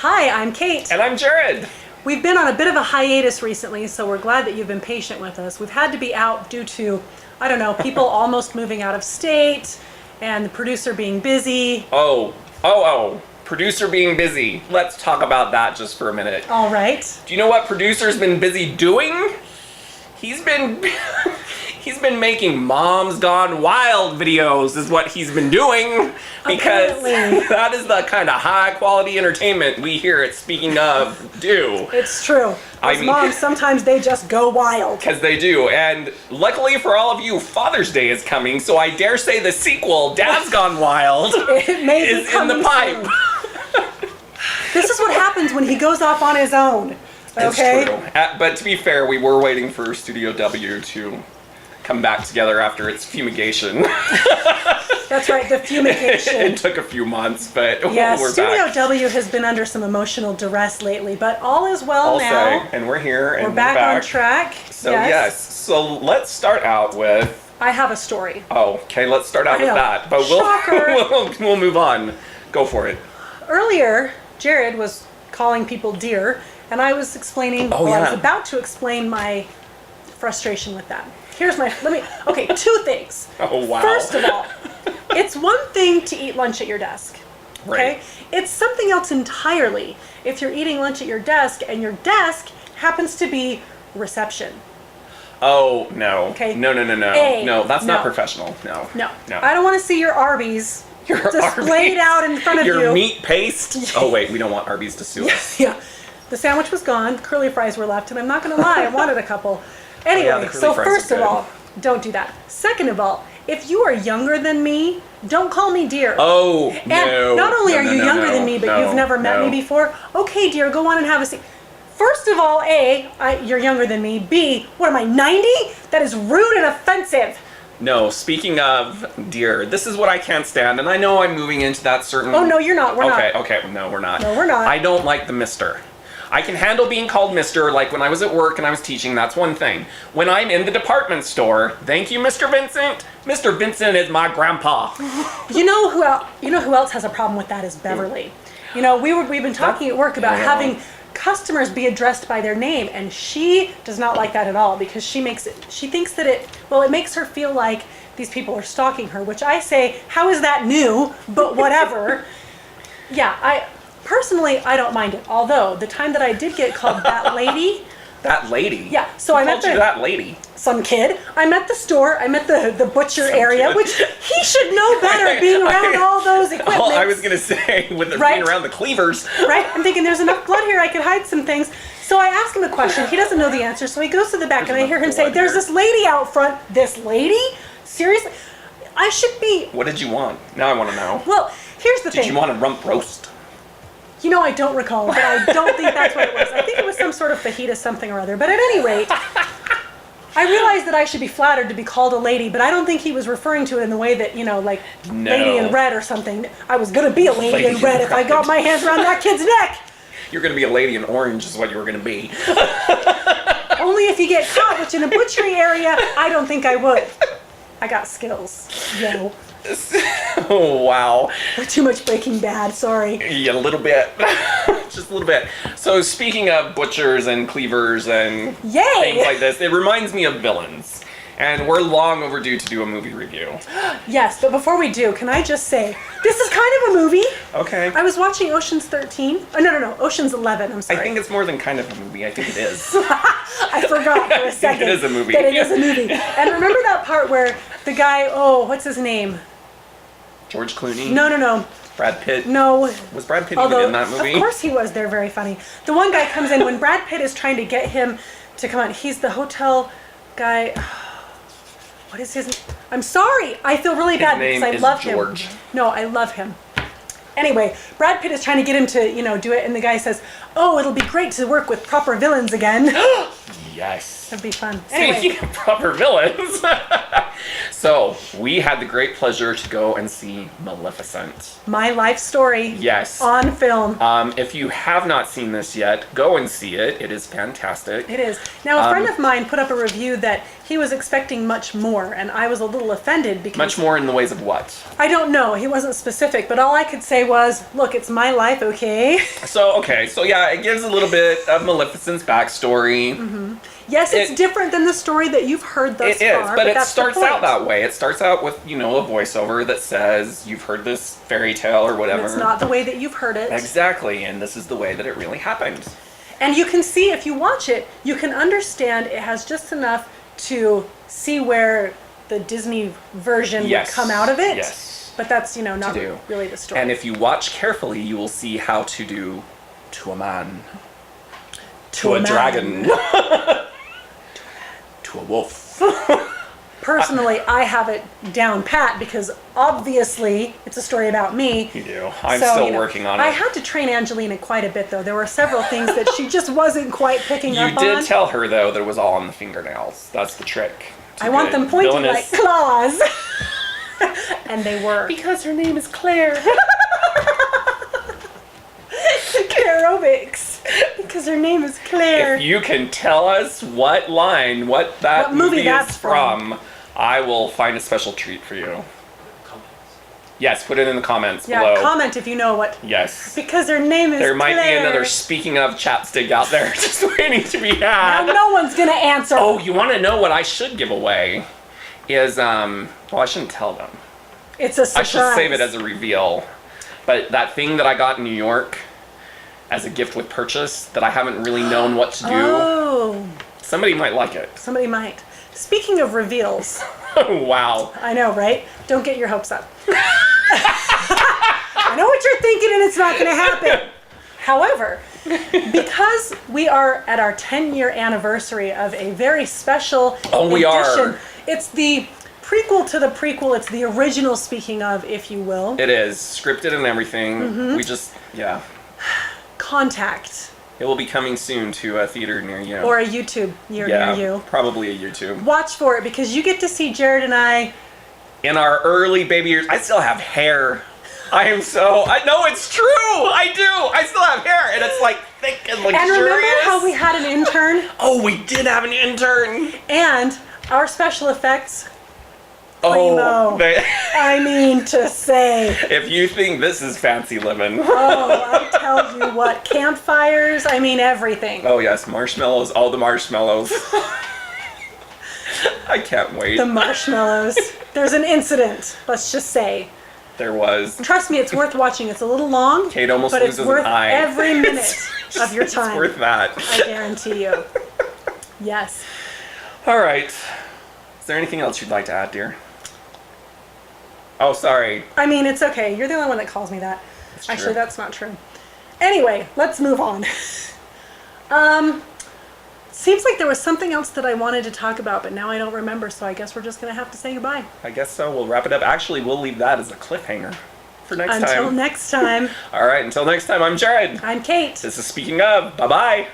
Hi, I'm Kate. And I'm Jared. We've been on a bit of a hiatus recently, so we're glad that you've been patient with us. We've had to be out due to, I don't know, people almost moving out of state and the producer being busy. Producer being busy. Let's talk about that just for a minute. All right. Do you know what producer's been busy doing? He's been making Mom's Gone Wild videos is what he's been doing, because Apparently. that is the kind of high quality entertainment we here at Speaking Of do. It's true. As moms, sometimes they just go wild. Because they do, and luckily for all of you, Father's Day is coming, so I dare say the sequel, Dad's Gone Wild, It may be is in the pipe. soon. This is what happens when he goes off on his own. Okay? It's true. But to be fair, we were waiting for Studio W to come back together after its fumigation. That's right, the fumigation. It took a few months, but Yeah, we're Studio back. W has been under some emotional duress lately, but all is well I'll now. say, and we're here, and We're back on track. So yes, so let's start out with. I have a story. Oh, okay, let's start out I with know. that. But we'll move on. Go for it. Earlier, Jared was calling people dear, and I was explaining, I was about to explain my frustration with that. Okay, two things. Oh, wow. First of all, it's one thing to eat lunch at your desk. Okay? Right. It's something else entirely if you're eating lunch at your desk and your desk happens to be reception. Oh, no. Okay. No. No, that's not professional. No. I don't want to see your Arby's displayed out in front of you. Your meat paste. Oh, wait, we don't want Arby's to sue us. Yeah. The sandwich was gone, curly fries were left, and I'm not going to lie, I wanted a couple. Anyway, the curly so fries first are of good. all, don't do that. Second of all, if you are younger than me, don't call me dear. Oh, And no. not only are you younger than me, but no, you've never met me before, okay, dear, go on and have a seat. First of all, you're younger than me. B, what am I, 90? That is rude and offensive. No, speaking of dear, this is what I can't stand, and I know I'm moving into that certain... Oh, no, you're not. We're not. Okay, no, we're not. No, we're not. I don't like the mister. I can handle being called mister, like when I was at work and I was teaching, that's one thing. When I'm in the department store, thank you, Mr. Vincent. Mr. Vincent is my grandpa. You know who else has a problem with that is Beverly. You know, we've been talking at work about having customers be addressed by their name, and she does not like that at all, because she thinks that it makes her feel like these people are stalking her, which I say, how is that new? But whatever. Yeah, personally, I don't mind it. Although the time that I did get called that lady. That lady? Yeah, so Who I'm at called you that lady? Some kid. I'm at the store. I'm at the butcher area, which he should know better, being around all those equipment. Oh, I was gonna say, with the being around the cleavers. Right? I'm thinking there's enough blood here, I could hide some things. So I ask him a question. He doesn't know the answer, so he goes to the back, and I hear him say, "There's this lady out front." This lady? Seriously? I should be. What did you want? Now I want to know. Well, here's the thing. Did you want a rump roast? You know, I don't recall, but I don't think that's what it was. I think it was some sort of fajita something or other. But at any rate, I realized that I should be flattered to be called a lady, but I don't think he was referring to it in the way that, like lady in red or something. I was going to be a lady in red if I got my hands around that kid's neck. You're going to be a lady in orange is what you were going to be. Only if you get caught, which in a butchery area, I don't think I would. I got skills. Yo. Oh, wow. Too much Breaking Bad, sorry. Yeah, a little bit. Just a little bit. So speaking of butchers and cleavers and things like this, it reminds me of villains. And we're long overdue to do a movie review. Yes, but before we do, can I just say, this is kind of a movie. Okay. I was watching Ocean's 13. Oh, no, Ocean's 11, I'm sorry. I think it's more than kind of a movie. I think it is. I forgot for a second. It is a movie. That it is a movie. And remember that part where the guy, what's his name? George Clooney? No. Brad Pitt? No. Was Brad Pitt even in that movie? Of course he was. They're very funny. The one guy comes in when Brad Pitt is trying to get him to come on. He's the hotel guy. What is his name? I'm sorry. I feel really bad because I love George. him. No, I love him. Anyway, Brad Pitt is trying to get him to, do it, and the guy says, "Oh, it'll be great to work with proper villains again." Yes. That'd be fun. Speaking Anyway, of proper villains. So, we had the great pleasure to go and see Maleficent. my life story. Yes. On film. If you have not seen this yet, go and see it. It is fantastic. It is. Now, a friend of mine put up a review that he was expecting much more, and I was a little offended because... Much more in the ways of what? I don't know. He wasn't specific, but all I could say was, look, it's my life, okay? So yeah, it gives a little bit of Maleficent's backstory. Mm-hmm. Yes, it's different than the story that you've heard thus far. It is, but it that's starts the point. out that way. It starts out with, a voiceover that says, you've heard this fairy tale or whatever. And it's not the way that you've heard it. Exactly, and this is the way that it really happened. And you can see, if you watch it, you can understand it has just enough to see where the Disney version would come out of it. Yes. But that's, not really the story. And if you watch carefully, you will see how to do to a man, to a dragon, to a wolf. Personally, I have it down pat because obviously it's a story about me. You do. I'm still working on it. I had to train Angelina quite a bit, though. There were several things that she just wasn't quite picking up on. You did tell her, though, that it was all on the fingernails. That's the trick. I want them pointed like claws. And they were. Because her name is Claire. Aerobics. Because her name is Claire. If you can tell us what movie that's is from, I will find a special treat for you. Yes, put it in the comments below. Yeah, comment if you know what. Yes. Because her name is There might Claire. be another speaking of chapstick out there just waiting to be had. Now no one's going to answer. Oh, you want to know what I should give away? Is, well, I shouldn't tell them. It's a surprise. I should save it as a reveal. But that thing that I got in New York as a gift with purchase that I haven't really known what to do. Oh. Somebody might like it. Somebody might. Speaking of reveals. Wow. I know, right? Don't get your hopes up. I know what you're thinking and it's not going to happen. However, because we are at our 10-year anniversary of a very special edition, it's the prequel to the prequel. It's the original, speaking of, if you will. It is. Scripted and everything. Mm-hmm. We just, Contact. It will be coming soon to a theater near you. Or a YouTube near you. Probably a YouTube. Watch for it because you get to see Jared and I. In our early baby years, I still have hair. I know it's true. I do. I still have hair and it's like thick and luxurious. And remember how we had an intern? Oh, we did have an intern. And our special effects. Oh, I mean to say. If you think this is fancy living. Oh, I tell you what. Campfires, I mean everything. Oh yes, marshmallows, all the marshmallows. I can't wait. The marshmallows. There's an incident, let's just say. There was. Trust me, it's worth watching. It's a little long, Kate almost but it's loses worth an eye. every minute of your time. It's worth that. I guarantee you. Yes. All right. Is there anything else you'd like to add, dear? Oh, sorry. I mean, it's okay. You're the only one that calls me that. Actually, that's not true. Anyway, let's move on. Seems like there was something else that I wanted to talk about, but now I don't remember, so I guess we're just going to have to say goodbye. I guess so. We'll wrap it up. Actually, we'll leave that as a cliffhanger for next time. Until next time. All right. Until next time, I'm Jared. I'm Kate. This is Speaking Of. Bye-bye.